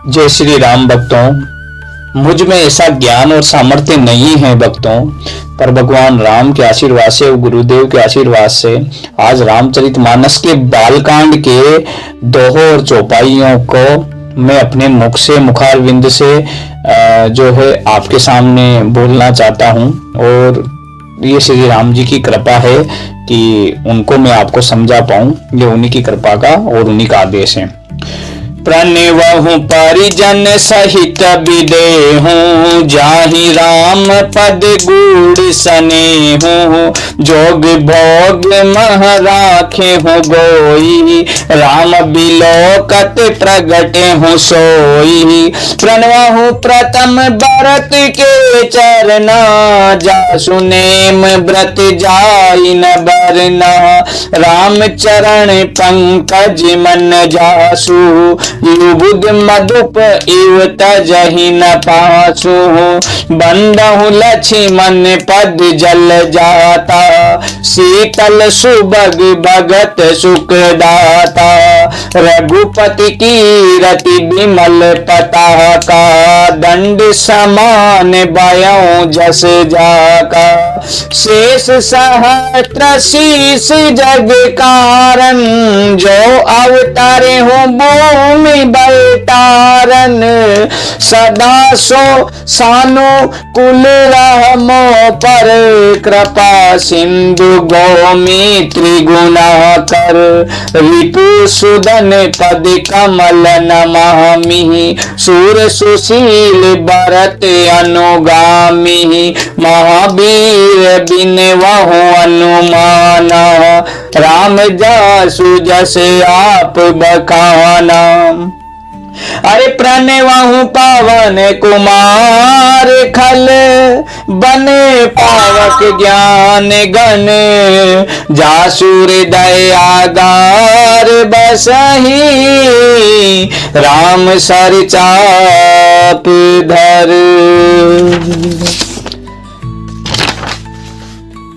जय श्री राम भक्तों, मुझ में ऐसा ज्ञान और सामर्थ्य नहीं है भक्तों, पर भगवान राम के आशीर्वाद से और गुरुदेव के आशीर्वाद से आज रामचरितमानस के बालकांड के दोहों और चौपाइयों को मैं अपने मुख से मुखारविंद से जो है आपके सामने बोलना चाहता हूँ। और ये श्री राम जी की कृपा है कि उनको मैं आपको समझा पाऊं। ये उन्हीं की कृपा का और उन्हीं का आदेश है। प्रणवहु परिजन सहित विदेहूँ, जाहि राम पद गूढ़ सनेहूँ। जोग भोग मह राखे हूँ गोई, राम बिलोकत प्रगटे हूँ सोई। प्रणवहु प्रथम भरत के चरना, जासु नेम व्रत जाई न बरना। राम चरण पंकज मन जासु, युबुध मधुप इव तजहि न पासु। बंदहु लक्ष्मण पद जल जाता, शीतल सुभग भगत सुख दाता। रघुपति कीरति विमल पताका, दंड समान भयउ जस जाका। शेष सहस्त्र शीस जग कारण, जो अवतारे हो भूमि बलतारन। सदा सो सानु कुल रहमो पर, कृपा सिंधु गौमी त्रिगुणाकर। रिपु सुदन पद कमल नमामि, सूर सुशील भरत अनुगामी। महावीर बिनवहु अनुमाना, राम जासु जस आप बखाना। अरे प्रणवहु पावन कुमार, खल बने पावक ज्ञान गण। जासु हृदय आगार बसहि, राम सर चाप धर।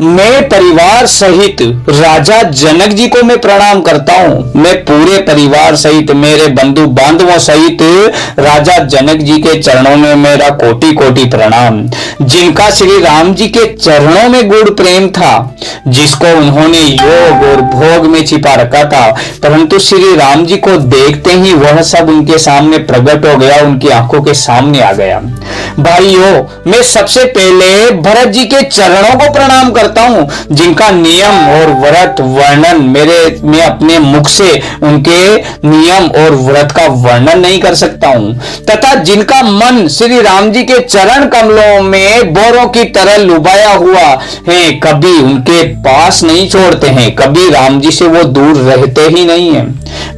मैं परिवार सहित राजा जनक जी को मैं प्रणाम करता हूं। मैं पूरे परिवार सहित, मेरे बंधु बांधवों सहित राजा जनक जी के चरणों में मेरा कोटि कोटि प्रणाम। जिनका श्री राम जी के चरणों में गुड़ प्रेम था, जिसको उन्होंने योग और भोग में छिपा रखा था, परंतु श्री राम जी को देखते ही वह सब उनके सामने प्रकट हो गया, उनकी आंखों के सामने आ गया। भाइयों, मैं सबसे पहले भरत जी के चरणों को प्रणाम करता हूं, जिनका नियम और व्रत वर्णन मैं अपने मुख से उनके नियम और व्रत का वर्णन नहीं कर सकता हूं। तथा जिनका मन श्री राम जी के चरण कमलों में बोरों की तरह लुभाया हुआ है, कभी उनके पास नहीं छोड़ते हैं, कभी राम जी से वो दूर रहते ही नहीं है।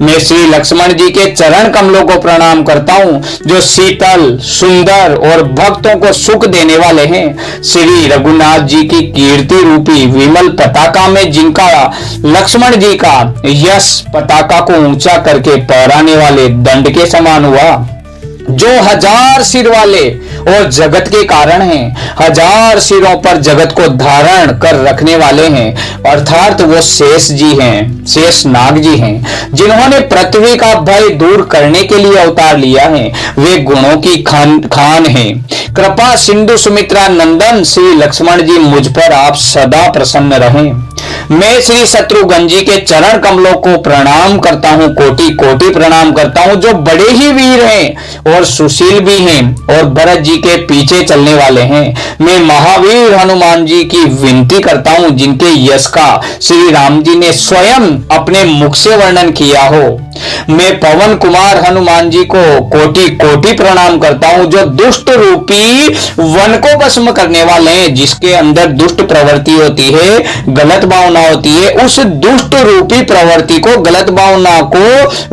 मैं श्री लक्ष्मण जी के चरण कमलों को प्रणाम करता हूं, जो शीतल, सुंदर और भक्तों को सुख देने वाले हैं। श्री रघुनाथ जी की कीर्ति रूपी विमल पताका में जिनका लक्ष्मण जी का यश पताका को ऊंचा करके फहराने वाले दंड के समान हुआ, जो 1000 सिर वाले और जगत के कारण हैं, 1000 सिरों पर जगत को धारण कर रखने वाले हैं, अर्थात वो शेष जी हैं, शेष नाग जी हैं, जिन्होंने पृथ्वी का भय दूर करने के लिए अवतार लिया है। वे गुणों की खान हैं। कृपा सिंधु सुमित्रा नंदन श्री लक्ष्मण जी, मुझ पर आप सदा प्रसन्न रहें। मैं श्री शत्रुघ्न जी के चरण कमलों को प्रणाम करता हूं, कोटि कोटि प्रणाम करता हूं, जो बड़े ही वीर हैं और सुशील भी हैं और भरत जी के पीछे चलने वाले हैं। मैं महावीर हनुमान जी की विनती करता हूं, जिनके यश का श्री राम जी ने स्वयं अपने मुख से वर्णन किया हो। मैं पवन कुमार हनुमान जी को कोटि कोटि प्रणाम करता हूं, जो दुष्ट रूपी वन को भस्म करने वाले हैं, जिसके अंदर दुष्ट प्रवृत्ति होती है, गलत भावना होती है। उस दुष्ट रूपी प्रवृत्ति को, गलत भावना को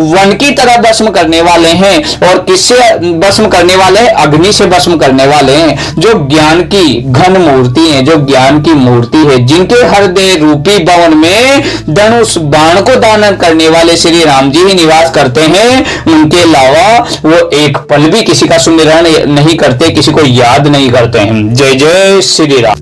वन की तरह भस्म करने वाले हैं। और किससे भस्म करने वाले हैं? अग्नि से भस्म करने वाले हैं, जो ज्ञान की घन मूर्ति है, जो ज्ञान की मूर्ति है, जिनके हृदय रूपी भवन में धनुष बाण को दान करने वाले श्री राम जी ही निवास करते हैं। उनके अलावा वो एक पल भी किसी का सुमिरन नहीं करते, किसी को याद नहीं करते हैं। जय जय श्री राम।